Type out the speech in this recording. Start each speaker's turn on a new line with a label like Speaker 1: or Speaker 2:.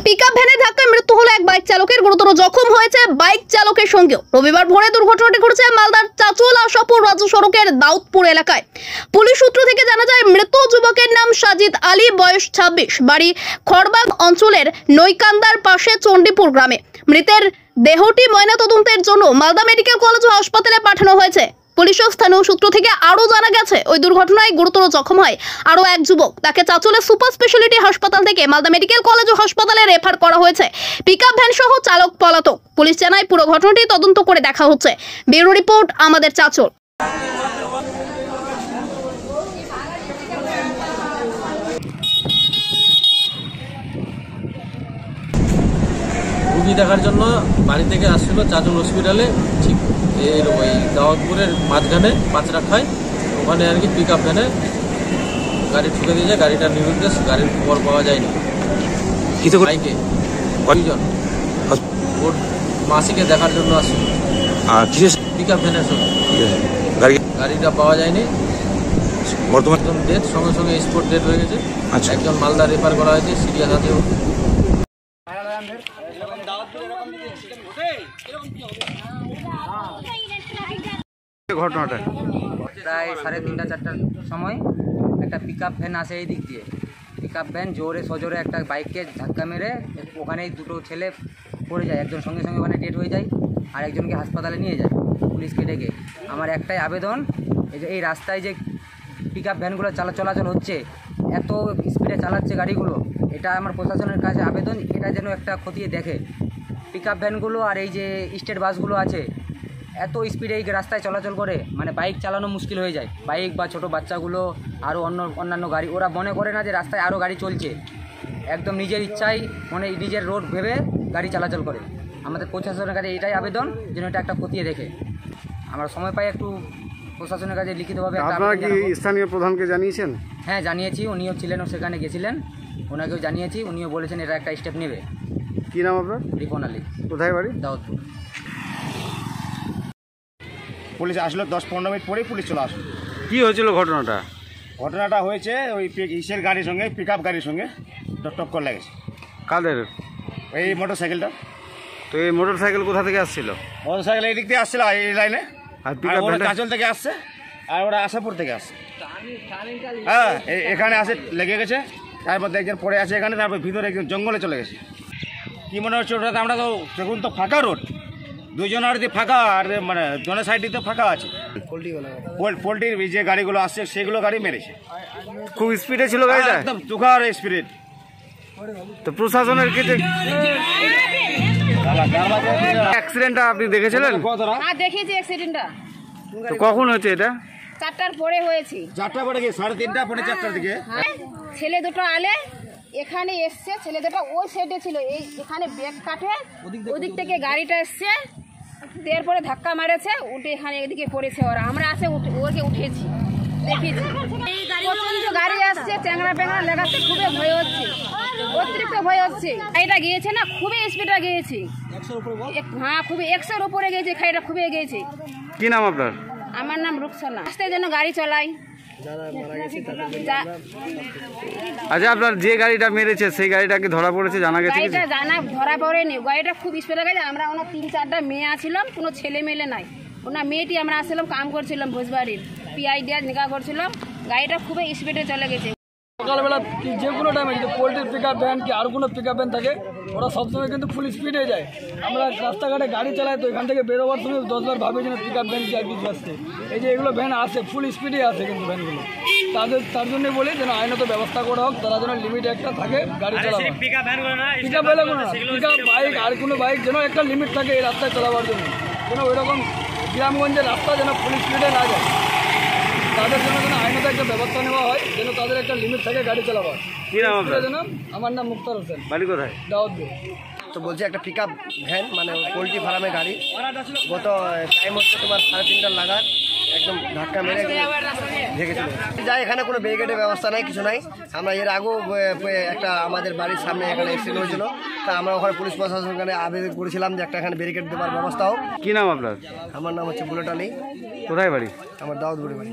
Speaker 1: Pickup ভ্যানের ধাক্কায় মৃত্যু হলো এক বাইক চালকের, গুরুতর জখম হয়েছে বাইক চালকের সঙ্গেও। রবিবার ভোরে দুর্ঘটনাটি ঘটেছে মালদার চাচল আশাপুর রাজ্য সড়কের দাউদপুর এলাকায়। পুলিশ সূত্র থেকে জানা যায়, মৃত যুবকের নাম সাজিদ আলী, বয়স 26, বাড়ি খড়বাগ অঞ্চলের নৈকান্দার পাশে চণ্ডীপুর গ্রামে। মৃতের দেহটি ময়নাতদন্তের জন্য মালদা মেডিকেল কলেজ ও হাসপাতালে পাঠানো হয়েছে। পুলিশ ও স্থানীয় সূত্র থেকে আরও জানা গেছে, ওই দুর্ঘটনায় গুরুতর জখম হয় আরও এক যুবক। তাকে চাচলের সুপার স্পেশালিটি হাসপাতাল থেকে মালদা মেডিকেল কলেজ ও হাসপাতালে রেফার করা হয়েছে। পিকআপ ভ্যান সহ চালক পলাতক। পুলিশ জানায়, পুরো ঘটনাটি তদন্ত করে দেখা হচ্ছে। ব্যুরো রিপোর্ট, আমাদের চাচল।
Speaker 2: রুগী দেখার জন্য বাড়ি থেকে আসছিল চাচল হসপিটালে, ঠিক এর ওই দাওয়াতপুরের মাঝখানে পাঁচরাখায়, ওখানে আর কি পিকআপ ভ্যানে গাড়ি ঠুকে দিয়ে যায়। গাড়িটা নিরুদ্দেশ, গাড়ির খবর পাওয়া যায়নি। বাইকে কয়জন ওর মাসিকে দেখার জন্য আসছিল পিকআপ ভ্যানের সঙ্গে। গাড়িটা পাওয়া যায়নি, বর্তমান ডেথ, সঙ্গে সঙ্গে স্পট ডেথ হয়ে গেছে। একজন মালদা রেফার করা হয়েছে, সিরিয়াস আছে।
Speaker 3: ঘটনাটা
Speaker 4: প্রায় 3:30-4টার সময় একটা পিকআপ ভ্যান আসে এই দিক দিয়ে। পিকআপ ভ্যান জোরে সজোরে একটা বাইককে ধাক্কা মেরে ওখানেই দুটো ছেলে পড়ে যায়। একজন সঙ্গে সঙ্গে ওখানে ডেড হয়ে যায়, আর একজনকে হাসপাতালে নিয়ে যায় পুলিশকে ডেকে। আমার একটাই আবেদন, এই রাস্তায় যে পিকআপ ভ্যানগুলো চলাচল হচ্ছে, এত স্পিডে চালাচ্ছে গাড়িগুলো, এটা আমার প্রশাসনের কাছে আবেদন, এটা যেন একটা খতিয়ে দেখে। পিকআপ ভ্যানগুলো আর এই যে স্টেট বাসগুলো আছে, এত স্পিডে এই রাস্তায় চলাচল করে, মানে বাইক চালানো মুশকিল হয়ে যায়। বাইক বা ছোটো বাচ্চাগুলো আরও অন্যান্য গাড়ি, ওরা মনে করে না যে রাস্তায় আরও গাড়ি চলছে, একদম নিজের ইচ্ছায় মানে নিজের রোড ভেবে গাড়ি চলাচল করে। আমাদের প্রশাসনের কাছে এটাই আবেদন, যেন এটা একটা খতিয়ে দেখে। আমরা সময় পাই একটু প্রশাসনের কাছে লিখিতভাবে।
Speaker 3: আপনারা কি স্থানীয় প্রধানকে জানিয়েছেন?
Speaker 4: হ্যাঁ জানিয়েছি, উনিও ছিলেন, সেখানে গেছিলেন, ওনাকেও জানিয়েছি, উনিও বলেছেন এটা একটা স্টেপ নেবে।
Speaker 3: কী নাম আপনার?
Speaker 4: রিপন আলী।
Speaker 3: কোথায় বাড়ি?
Speaker 4: দাউদপুর।
Speaker 5: পুলিশ আসলো 10-15 মিনিট পরেই পুলিশ চলে আসলো।
Speaker 3: কী হয়েছিল ঘটনাটা?
Speaker 5: ঘটনাটা হয়েছে ওই ইসের গাড়ির সঙ্গে, পিকআপ গাড়ির সঙ্গে টক্কর লেগেছে।
Speaker 3: কাদের?
Speaker 5: এই মোটরসাইকেলটা।
Speaker 3: তো এই মোটরসাইকেল কোথা থেকে আসছিল?
Speaker 5: মোটরসাইকেল এই দিক থেকে আসছিল এই লাইনে,
Speaker 3: আর
Speaker 5: আর ওরা চাচল থেকে আসছে, আর ওরা আশাপুর থেকে আসছে। হ্যাঁ, এখানে আসে লেগে গেছে, তার মধ্যে একজন পড়ে আছে এখানে, তারপর ভিতরে একজন জঙ্গলে চলে গেছে। কী মনে হচ্ছে ওটাতে? আমরা তো দেখুন তো ফাঁকা রোড, দুজন আর দিয়ে ফাঁকা, আর মানে জনের সাইডে তো ফাঁকা আছে। পোল্ট্রির যে গাড়িগুলো আসছে সেগুলো গাড়ি মেরেছে।
Speaker 3: খুব স্পিডে ছিল গাড়িটা?
Speaker 5: একদম তুখার স্পিড।
Speaker 3: তো প্রশাসনের ক্ষেত্রে অ্যাক্সিডেন্টটা আপনি দেখেছিলেন?
Speaker 6: হ্যাঁ দেখেছি অ্যাক্সিডেন্টটা।
Speaker 3: তো কখন হয়েছে এটা?
Speaker 6: 4টার পরে হয়েছে।
Speaker 5: 4টা পরে কি 3:30 পরে 4টার দিকে?
Speaker 6: ছেলে দুটো আলে এখানে এসছে, ছেলে দুটো ওই সাইডে ছিল, এই এখানে ব্রেক কাটে ওদিক থেকে গাড়িটা এসছে, তারপরে ধাক্কা মারেছে, উঠে এখানে এদিকে পড়েছে ওরা। আমরা আসে ওকে উঠেছি, দেখেছি প্রচন্ড গাড়ি আসছে, চ্যাংড়া প্যাংড়া লাগাচ্ছে, খুবই ভয় হচ্ছে, অতিরিক্ত ভয় হচ্ছে। গাড়িটা গিয়েছে না, খুবই স্পিডে গিয়েছে। হ্যাঁ খুবই 100-র উপরে গিয়েছে, গাড়িটা খুবই গিয়েছে।
Speaker 3: কি নাম আপনার?
Speaker 6: আমার নাম রুকসানা। রাস্তায় যেন গাড়ি চালাই।
Speaker 3: আচ্ছা, আপনার যে গাড়িটা মেরেছে সেই গাড়িটাকে ধরা পড়েছে জানা গেছে?
Speaker 6: গাড়িটা জানা ধরা পড়েনি, গাড়িটা খুব স্পিডে গেছে। আমরা ওনার 3-4টা মেয়ে আসছিলাম, কোনো ছেলে মেলে নাই। ওনার মেয়েটি আমরা আসছিলাম, কাম করছিলাম ভোজবাড়ির, পিআই দিয়ে নিকা করছিলাম। গাড়িটা খুবই স্পিডে চলে গেছে।
Speaker 7: সকালবেলা যে কোনো টাইমে যদি পোল্ট্রির পিকআপ ভ্যান কি আর কোনো পিকআপ ভ্যান থাকে, ওরা সবসময় কিন্তু ফুল স্পিডে যায়। আমরা রাস্তাঘাটে গাড়ি চালাই, তো এখান থেকে বেরোবার সময় 10বার ভাবি যেন পিকআপ ভ্যান কি আর কিছু আসছে। এই যে এগুলো ভ্যান আসে, ফুল স্পিডে আসে কিন্তু ভ্যানগুলো। তার জন্যই বলি যেন আইনত ব্যবস্থা করা হোক, তারা যেন লিমিট একটা থাকে গাড়ি চালাবার। পিকআপ বাইক আর কোনো বাইক যেন একটা লিমিট থাকে এই রাস্তায় চালাবার জন্য, যেন ওইরকম গ্রামগঞ্জের রাস্তা যেন ফুল স্পিডে না যায়। তাদের জন্য যেন আইনত একটা ব্যবস্থা নেওয়া হয়, যেন তাদের একটা লিমিট থাকে গাড়ি চালাবার।
Speaker 3: কি নাম আপনার?
Speaker 7: আমার নাম মুক্তার হোসেন।
Speaker 3: বাড়ি কোথায়?
Speaker 7: দাউদপুর।
Speaker 8: তো বলছি একটা পিকআপ ভ্যান মানে পোল্ট্রি ফার্মের গাড়ি, গত টাইম হচ্ছে তোমার 3:30 লাগার, একদম ধাক্কা মেরে ঢেকেছিল। যাই এখানে কোনো ব্যারিকেডের ব্যবস্থা নাই, কিছু নাই। আমরা এর আগেও একটা আমাদের বাড়ির সামনে এখানে অ্যাক্সিডেন্ট হয়েছিল, তা আমরা ওখানে পুলিশ প্রশাসনের কাছে আবেদন করেছিলাম যে একটা এখানে ব্যারিকেড দেওয়ার ব্যবস্থা হোক।
Speaker 3: কি নাম আপনার?
Speaker 8: আমার নাম হচ্ছে বুলেট আলী।
Speaker 3: কোথায় বাড়ি?
Speaker 8: আমার দাউদপুরে বাড়ি।